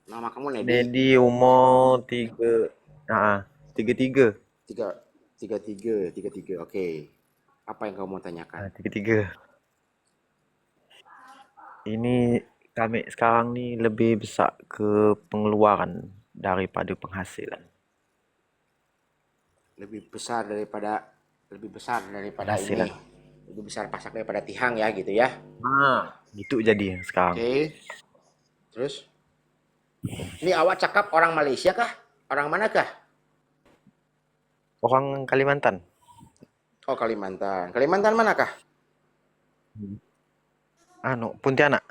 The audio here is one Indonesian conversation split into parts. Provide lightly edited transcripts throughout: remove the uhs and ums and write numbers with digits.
Nama kamu Nedi. Dedi umur ah, tiga tiga, Tiga, tiga tiga, tiga tiga. Oke. Apa yang kamu mau tanyakan? tiga tiga. Ini kami sekarang nih lebih besar ke pengeluaran daripada penghasilan. Lebih besar daripada lebih besar daripada ini. Penghasilan. Lebih besar pasak daripada tihang ya gitu ya. Itu jadi sekarang. Oke. Terus, ini awak cakap orang Malaysia kah? Orang mana kah? Orang Kalimantan. Oh, Kalimantan. Kalimantan manakah? Pontianak.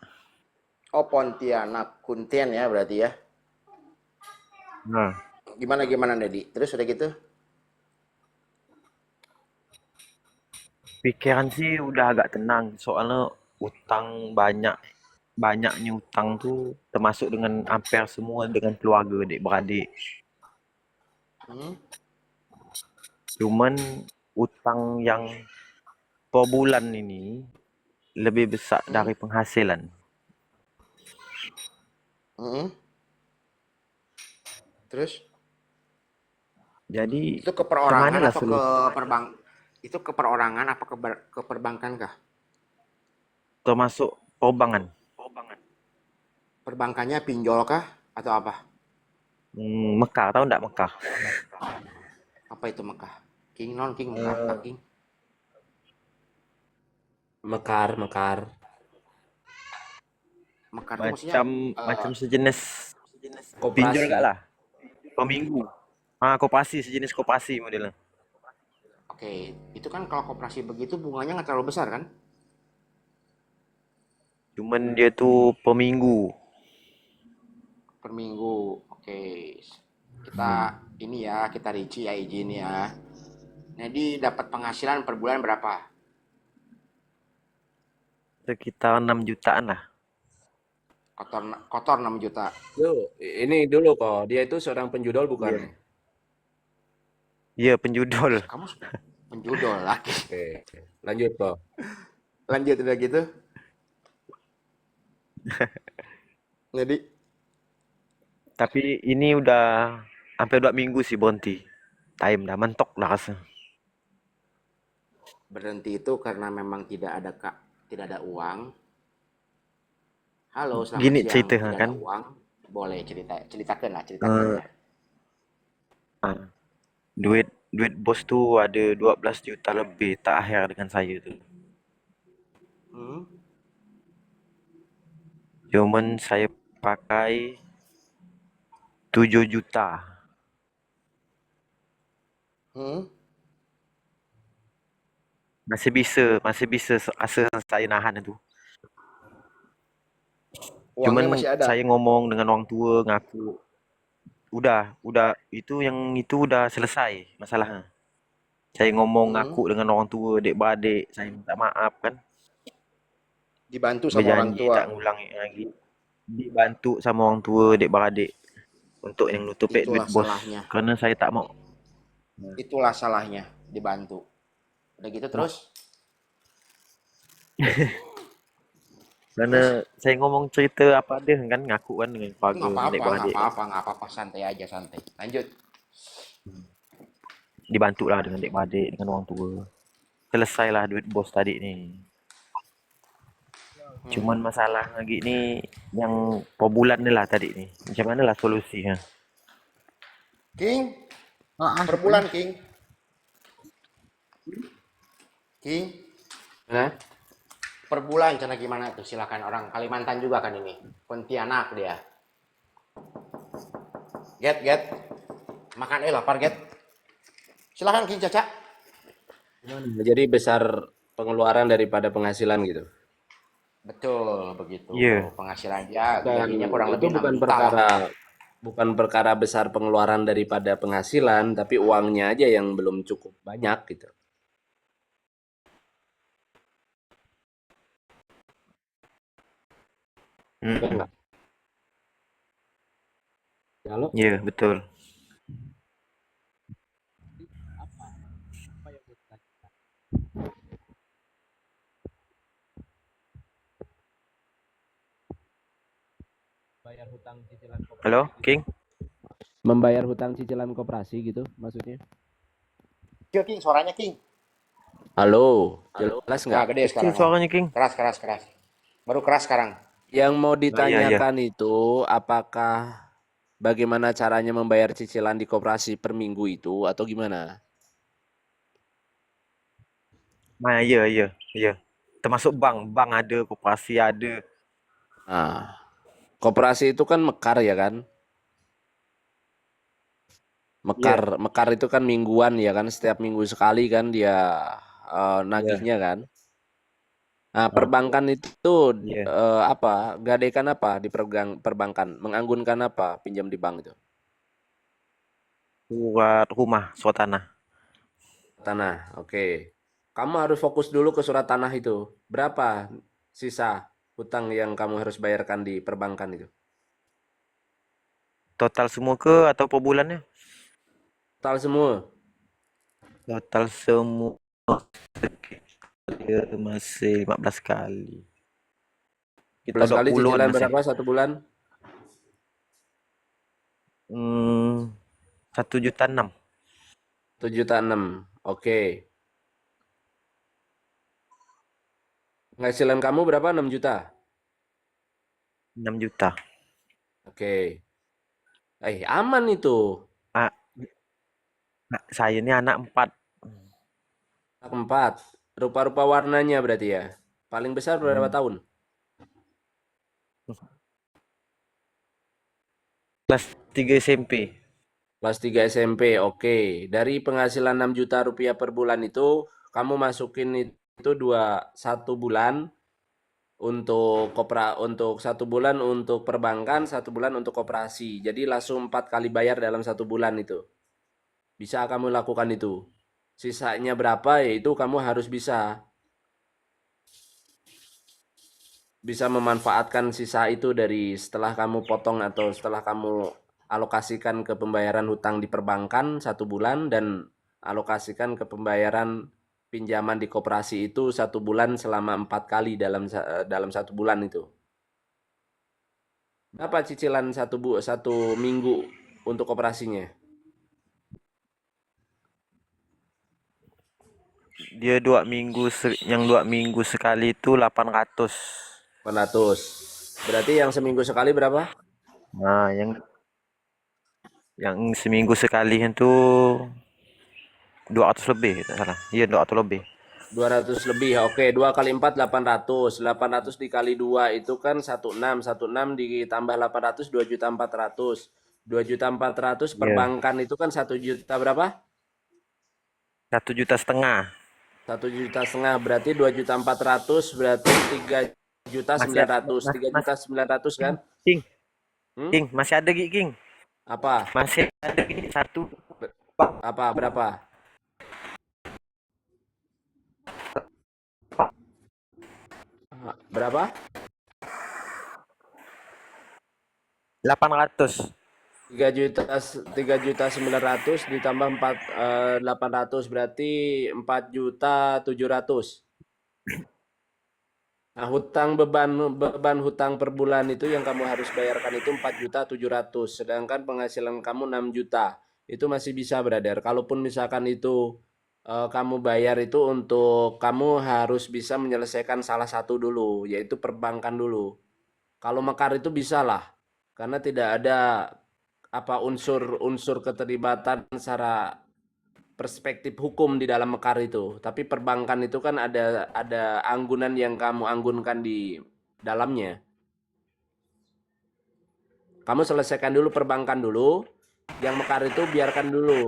Oh, Pontianak. Kuntian ya berarti ya. Nah, Gimana gimana Nedi? Terus udah gitu? pikiran sih udah agak tenang soalnya utang banyak. Banyaknya utang tuh termasuk dengan hampir semua dengan keluarga adik-beradik. Hmm? Cuman utang yang per bulan ini lebih besar Hmm? dari penghasilan. Hmm? Terus Jadi itu ke kemana perorangan lah atau ke solusi? perbank? Itu ke perorangan apa ke perbankan kah? Termasuk perbankan. Perbankannya pinjol kah atau apa? Mekar, tahu nggak Mekar? Apa itu Mekah? King non King Mekah tak Eh, King. Mekar, Mekar. Mekar itu maksudnya macam eh, macam sejenis pinjol Koperasi. gak lah per minggu. Koperasi sejenis koperasi modelnya. oke, itu kan kalau koperasi begitu bunganya nggak terlalu besar kan? Cuman dia tuh per minggu. Per minggu. Oke. Kita ini ya, kita rinci ya izin ya. Jadi dapat penghasilan per bulan berapa? Sekitar 6 jutaan lah. Kotor kotor 6 juta. Tuh, ini dulu kok. Dia itu seorang penjudol bukan? Iya. Iya, penjudol. Kamu penjudol lagi. Oke, lanjut kok. Lanjut udah gitu. Jadi Tapi ini udah hampir 2 minggu sih berhenti. Time dah mentok lah rasa. berhenti itu karena memang tidak ada uang. Halo, selamat Gini siang. ceritanya Tidak kan. ada uang. Boleh ceritakan lah, ceritakan eh, ya. ah, duit duit bos tuh ada 12 juta lebih tak akhir dengan saya tuh. Hmm? Cuman saya pakai 7 juta. Hmm? Masih bisa rasa saya nahan itu. Uangnya Cuman masih ada. saya ngomong dengan orang tua ngaku udah itu udah selesai masalahnya. Saya ngomong Hmm? ngaku dengan orang tua, adik-beradik, saya minta maaf kan, Dibantu sama orang berjanji tua. tak ngulangi lagi. Dibantu sama orang tua, adik-beradik untuk yang nutupin duit Itulah bos. salahnya. Karena saya tak mau. Itulah salahnya, dibantu. Udah gitu terus? Karena Terus? saya ngomong cerita apa dia kan ngaku kan dengan keluarga, Nggak dengan apa-apa, nggak adik-beradik kan. apa-apa, nggak apa-apa. Santai aja, santai. Lanjut. Dibantu lah dengan adik-beradik, dengan orang tua. Selesailah duit bos tadi nih. Hmm. Cuman masalah lagi nih yang per bulan nih lah tadi nih. Macam mana lah solusinya? King, per bulan King. King, Hah? per bulan cara gimana tuh? Silakan orang Kalimantan juga kan ini. Pontianak dia. Get. Makan lapar get. Silakan King Caca. Gimana? Jadi besar pengeluaran daripada penghasilan gitu. Betul, begitu. Iya, Penghasilan dia Bukan, gajinya kurang itu lebih 6 bukan juta lah. perkara besar pengeluaran daripada penghasilan, tapi uangnya aja yang belum cukup banyak gitu. Benar mm, nggak? Kalau iya betul. apa? Apa yang mau ditanyakan? membayar hutang cicilan koperasi Halo, gitu. King? Membayar hutang cicilan koperasi gitu maksudnya. Kecil, King, suaranya, King. Halo, jelas Nah, nggak? gede Kecil sekarang. suaranya, King. Keras, keras, keras. Baru keras sekarang. Yang mau Nah, iya, iya. ditanyakan itu apakah bagaimana caranya membayar cicilan di koperasi per minggu itu atau gimana? Nah, iya, iya, iya. Termasuk bank, bank ada, koperasi ada. Nah, koperasi itu kan mekar ya kan? Iya, Mekar itu kan mingguan ya kan? Setiap minggu sekali kan dia iya. nagihnya kan? Nah, Ah, perbankan itu iya. apa? Gadaikan apa di perbankan? Menganggunkan apa pinjam di bank itu? Buat rumah, suat tanah. Tanah. Oke. Kamu harus fokus dulu ke surat tanah itu. Berapa sisa hutang yang kamu harus bayarkan di perbankan itu? Total semua ke atau per bulannya? Total semua. Total semua dia masih 15 kali. Kita 11 kali 20-an cicilan masih. berapa satu bulan? Hmm, 1,6 juta. 7,6 juta. Oke. Penghasilan kamu berapa? 6 juta. 6 juta. Oke. Aman itu. Ah, saya ini anak 4. Anak 4. Rupa-rupa warnanya berarti ya. Paling besar berapa Hmm. tahun? Kelas 3 SMP. Kelas 3 SMP. Oke. Dari penghasilan 6 juta rupiah per bulan itu, kamu masukin itu satu bulan untuk satu bulan untuk perbankan, satu bulan untuk koperasi. Jadi langsung 4 kali bayar dalam satu bulan itu. Bisa kamu lakukan itu. Sisanya berapa ya itu kamu harus bisa memanfaatkan sisa itu dari setelah kamu potong atau setelah kamu alokasikan ke pembayaran hutang di perbankan satu bulan dan alokasikan ke pembayaran pinjaman di koperasi itu satu bulan selama 4 kali dalam satu bulan itu. Berapa cicilan satu minggu untuk koperasinya? Dia 2 minggu yang 2 minggu sekali itu 800. 400. Berarti yang seminggu sekali berapa? Nah, yang seminggu sekali itu 200 lebih, tak salah. Iya, 200 lebih. 200 lebih. Oke, 2 kali 4 800. 800 dikali 2 itu kan 16. 16 ditambah 800 2.400.000. 2.400.000 Iya. perbankan itu kan 1 juta berapa? 1,5 juta. 1,5 juta berarti 2.400.000 berarti 3 juta Masih sembilan ratus. mas, Tiga mas juta sembilan ratus kan? King, King, Hmm? King, masih ada Gi, King. Apa? Masih ada Gi satu. Apa? Berapa? Berapa? 800. 3.900.000 ditambah 800 berarti 4.700.000. Nah, beban hutang per bulan itu yang kamu harus bayarkan itu 4.700.000, sedangkan penghasilan kamu 6 juta. Itu masih bisa, brother. Kalaupun misalkan itu kamu bayar itu untuk kamu harus bisa menyelesaikan salah satu dulu, yaitu perbankan dulu. Kalau mekar itu bisa lah, karena tidak ada apa unsur-unsur keterlibatan secara perspektif hukum di dalam mekar itu. Tapi perbankan itu kan ada anggunan yang kamu anggunkan di dalamnya. Kamu selesaikan dulu perbankan dulu, yang mekar itu biarkan dulu.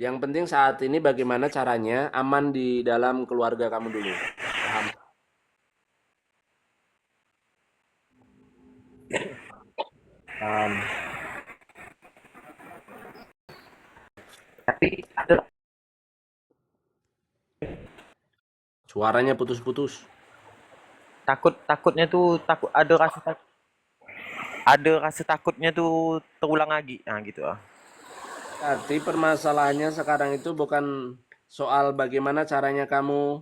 Yang penting saat ini bagaimana caranya aman di dalam keluarga kamu dulu. Paham? Um, tapi ada Suaranya putus-putus. takutnya tuh ada rasa takutnya tuh terulang lagi. Nah, gitu ah. Berarti permasalahannya sekarang itu bukan soal bagaimana caranya kamu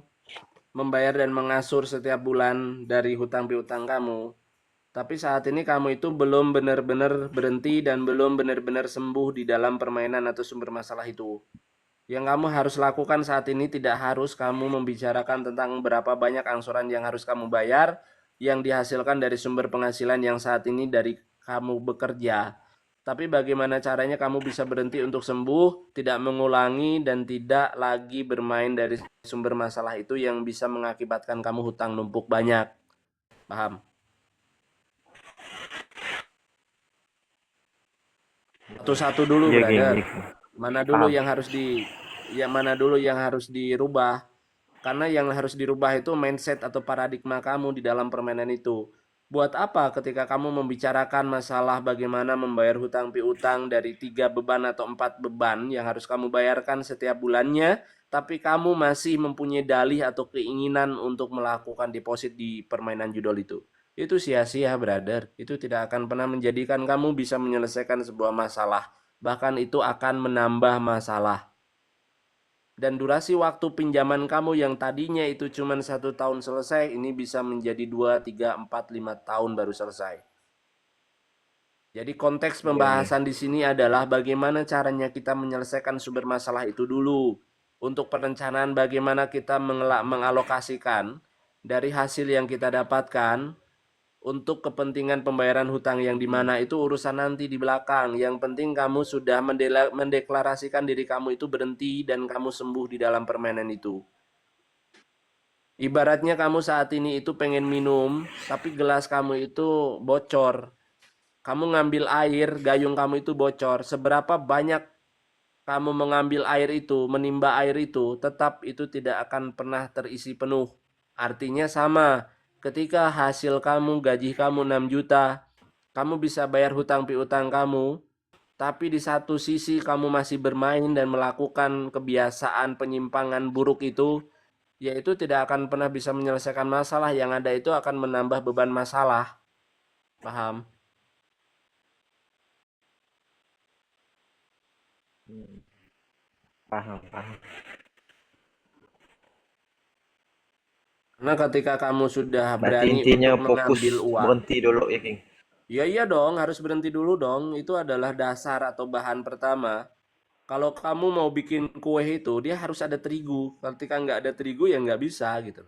membayar dan mengasur setiap bulan dari hutang piutang kamu. Tapi saat ini kamu itu belum benar-benar berhenti dan belum benar-benar sembuh di dalam permainan atau sumber masalah itu. Yang kamu harus lakukan saat ini tidak harus kamu membicarakan tentang berapa banyak angsuran yang harus kamu bayar yang dihasilkan dari sumber penghasilan yang saat ini dari kamu bekerja. Tapi bagaimana caranya kamu bisa berhenti untuk sembuh, tidak mengulangi dan tidak lagi bermain dari sumber masalah itu yang bisa mengakibatkan kamu hutang numpuk banyak. Paham? Satu-satu dulu, Iya, geng, brother. iya, geng. Mana dulu Paham. yang harus mana dulu yang harus dirubah? Karena yang harus dirubah itu mindset atau paradigma kamu di dalam permainan itu. Buat apa ketika kamu membicarakan masalah bagaimana membayar hutang piutang dari 3 beban atau 4 beban yang harus kamu bayarkan setiap bulannya, tapi kamu masih mempunyai dalih atau keinginan untuk melakukan deposit di permainan judul itu. Itu sia-sia, brother. Itu tidak akan pernah menjadikan kamu bisa menyelesaikan sebuah masalah. Bahkan itu akan menambah masalah. Dan durasi waktu pinjaman kamu yang tadinya itu cuma 1 tahun selesai, ini bisa menjadi 2, 3, 4, 5 tahun baru selesai. Jadi konteks Iya, geng. pembahasan di sini adalah bagaimana caranya kita menyelesaikan sumber masalah itu dulu. Untuk perencanaan bagaimana kita mengalokasikan dari hasil yang kita dapatkan untuk kepentingan pembayaran hutang yang dimana itu urusan nanti di belakang. Yang penting kamu sudah mendeklarasikan diri kamu itu berhenti dan kamu sembuh di dalam permainan itu. Ibaratnya kamu saat ini itu pengen minum, tapi gelas kamu itu bocor. Kamu ngambil air, gayung kamu itu bocor. Seberapa banyak kamu mengambil air itu, menimba air itu, tetap itu tidak akan pernah terisi penuh. Artinya sama, ketika hasil kamu, gaji kamu 6 juta, kamu bisa bayar hutang piutang kamu, tapi di satu sisi kamu masih bermain dan melakukan kebiasaan penyimpangan buruk itu, yaitu tidak akan pernah bisa menyelesaikan masalah. Yang ada itu akan menambah beban masalah. Paham? Hmm, paham, paham. Karena ketika kamu sudah Berarti berani intinya untuk fokus mengambil uang, berhenti dulu ya, geng. ya iya dong, harus berhenti dulu dong. Itu adalah dasar atau bahan pertama. Kalau kamu mau bikin kue itu, dia harus ada terigu. Ketika nggak ada terigu ya nggak bisa gitu.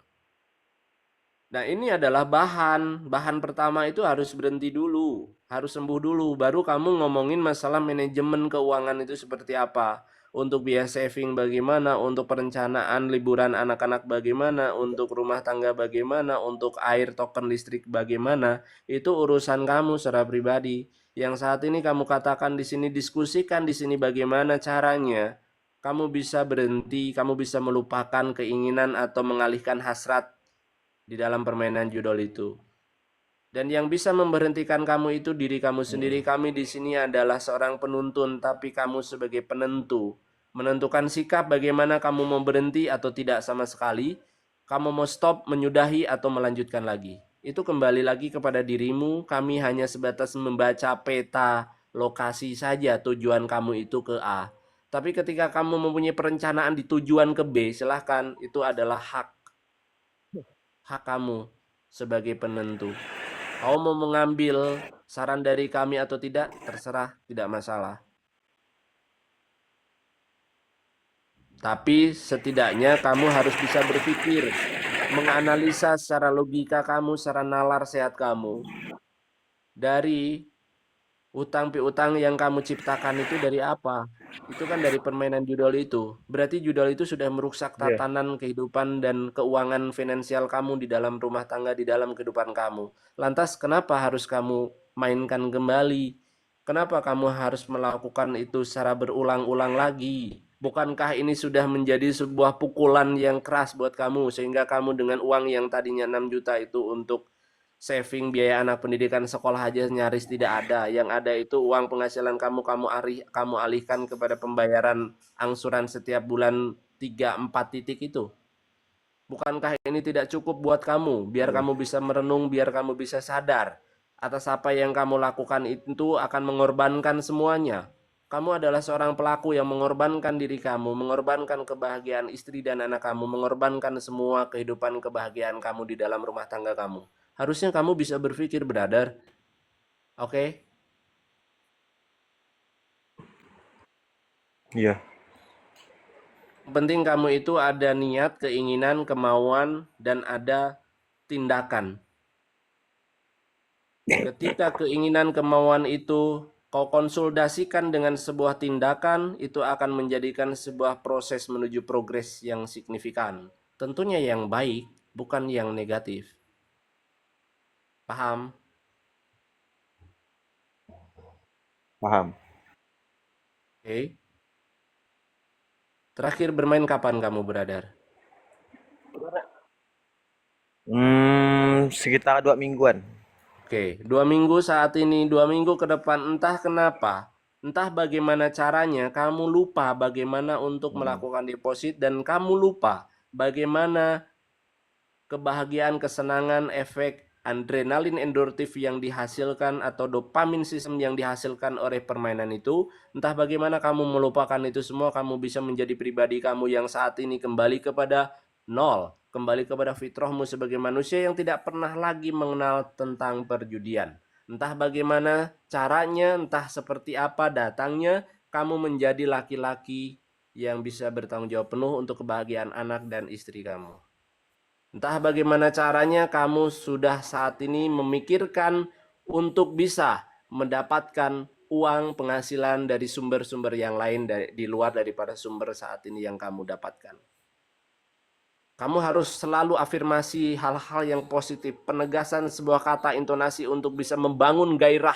Nah ini adalah bahan. Bahan pertama itu harus berhenti dulu. Harus sembuh dulu. Baru kamu ngomongin masalah manajemen keuangan itu seperti apa. Untuk biaya saving bagaimana, untuk perencanaan liburan anak-anak bagaimana, untuk rumah tangga bagaimana, untuk air token listrik bagaimana. Itu urusan kamu secara pribadi. Yang saat ini kamu katakan di sini, diskusikan di sini bagaimana caranya kamu bisa berhenti, kamu bisa melupakan keinginan atau mengalihkan hasrat di dalam permainan judul itu. Dan yang bisa memberhentikan kamu itu diri kamu sendiri. Kami di sini adalah seorang penuntun, tapi kamu sebagai penentu. Menentukan sikap bagaimana kamu mau berhenti atau tidak sama sekali. Kamu mau stop, menyudahi, atau melanjutkan lagi. Itu kembali lagi kepada dirimu. Kami hanya sebatas membaca peta lokasi saja tujuan kamu itu ke A. Tapi ketika kamu mempunyai perencanaan di tujuan ke B, silahkan. Itu adalah hak kamu sebagai penentu. Kau mau mengambil saran dari kami atau tidak, terserah, tidak masalah. Tapi setidaknya kamu harus bisa berpikir, menganalisa secara logika kamu, secara nalar sehat kamu. Dari utang piutang yang kamu ciptakan itu dari apa? Itu kan dari permainan judul itu. Berarti judul itu sudah merusak Iya. tatanan kehidupan dan keuangan finansial kamu di dalam rumah tangga, di dalam kehidupan kamu. Lantas kenapa harus kamu mainkan kembali? Kenapa kamu harus melakukan itu secara berulang-ulang lagi? Bukankah ini sudah menjadi sebuah pukulan yang keras buat kamu sehingga kamu dengan uang yang tadinya 6 juta itu untuk saving biaya anak pendidikan sekolah aja nyaris tidak ada. Yang ada itu uang penghasilan kamu alihkan kepada pembayaran angsuran setiap bulan 3-4 titik itu. Bukankah ini tidak cukup buat kamu? Biar Iya. kamu bisa merenung, biar kamu bisa sadar atas apa yang kamu lakukan itu akan mengorbankan semuanya. Kamu adalah seorang pelaku yang mengorbankan diri kamu, mengorbankan kebahagiaan istri dan anak kamu, mengorbankan semua kehidupan kebahagiaan kamu di dalam rumah tangga kamu. Harusnya kamu bisa berpikir, brother. Oke? Iya. Yang penting kamu itu ada niat, keinginan, kemauan, dan ada tindakan. Ketika keinginan, kemauan itu kau konsolidasikan dengan sebuah tindakan, itu akan menjadikan sebuah proses menuju progres yang signifikan. Tentunya yang baik, bukan yang negatif. Paham? Paham. Oke. Terakhir bermain kapan kamu, brother? Sekitar 2 mingguan. Oke, 2 minggu saat ini, 2 minggu ke depan, entah kenapa, entah bagaimana caranya, kamu lupa bagaimana untuk Mm. melakukan deposit dan kamu lupa bagaimana kebahagiaan, kesenangan, efek adrenalin endorfin yang dihasilkan atau dopamin sistem yang dihasilkan oleh permainan itu. Entah bagaimana kamu melupakan itu semua, kamu bisa menjadi pribadi kamu yang saat ini kembali kepada nol, kembali kepada fitrahmu sebagai manusia yang tidak pernah lagi mengenal tentang perjudian. Entah bagaimana caranya, entah seperti apa datangnya, kamu menjadi laki-laki yang bisa bertanggung jawab penuh untuk kebahagiaan anak dan istri kamu. Entah bagaimana caranya kamu sudah saat ini memikirkan untuk bisa mendapatkan uang penghasilan dari sumber-sumber yang lain di luar daripada sumber saat ini yang kamu dapatkan. Kamu harus selalu afirmasi hal-hal yang positif, penegasan sebuah kata intonasi untuk bisa membangun gairah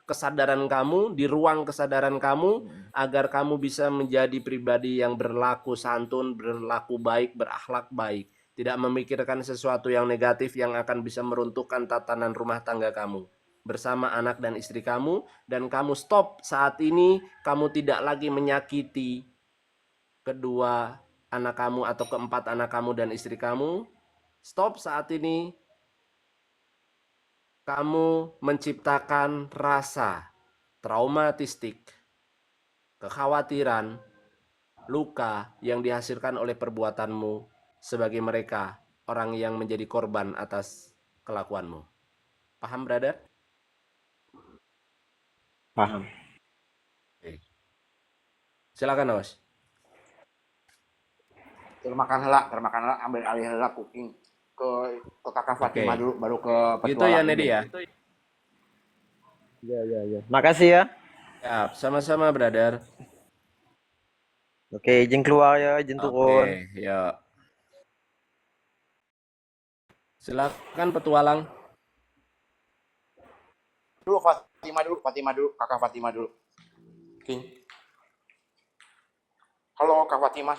kesadaran kamu di ruang kesadaran kamu agar kamu bisa menjadi pribadi yang berlaku santun, berlaku baik, berakhlak baik, tidak memikirkan sesuatu yang negatif yang akan bisa meruntuhkan tatanan rumah tangga kamu bersama anak dan istri kamu, dan kamu stop saat ini, kamu tidak lagi menyakiti kedua anak kamu atau keempat anak kamu dan istri kamu. Stop saat ini, kamu menciptakan rasa traumatistik, kekhawatiran, luka yang dihasilkan oleh perbuatanmu sebagai mereka orang yang menjadi korban atas kelakuanmu. Paham, brother? Paham. Oke. Silakan, Os. termakan hela, ambil alih hela cooking ke kakak Fatimah Oke. dulu, baru ke Gitu ya, petualang Nedi ini. ya. Iya, iya, iya. Makasih ya. Siap, sama-sama, brother. Oke, izin keluar ya, izin Oke, turun. ya. Silakan petualang. Fatimah dulu, kakak Fatimah dulu. King. Halo Kak Fatimah.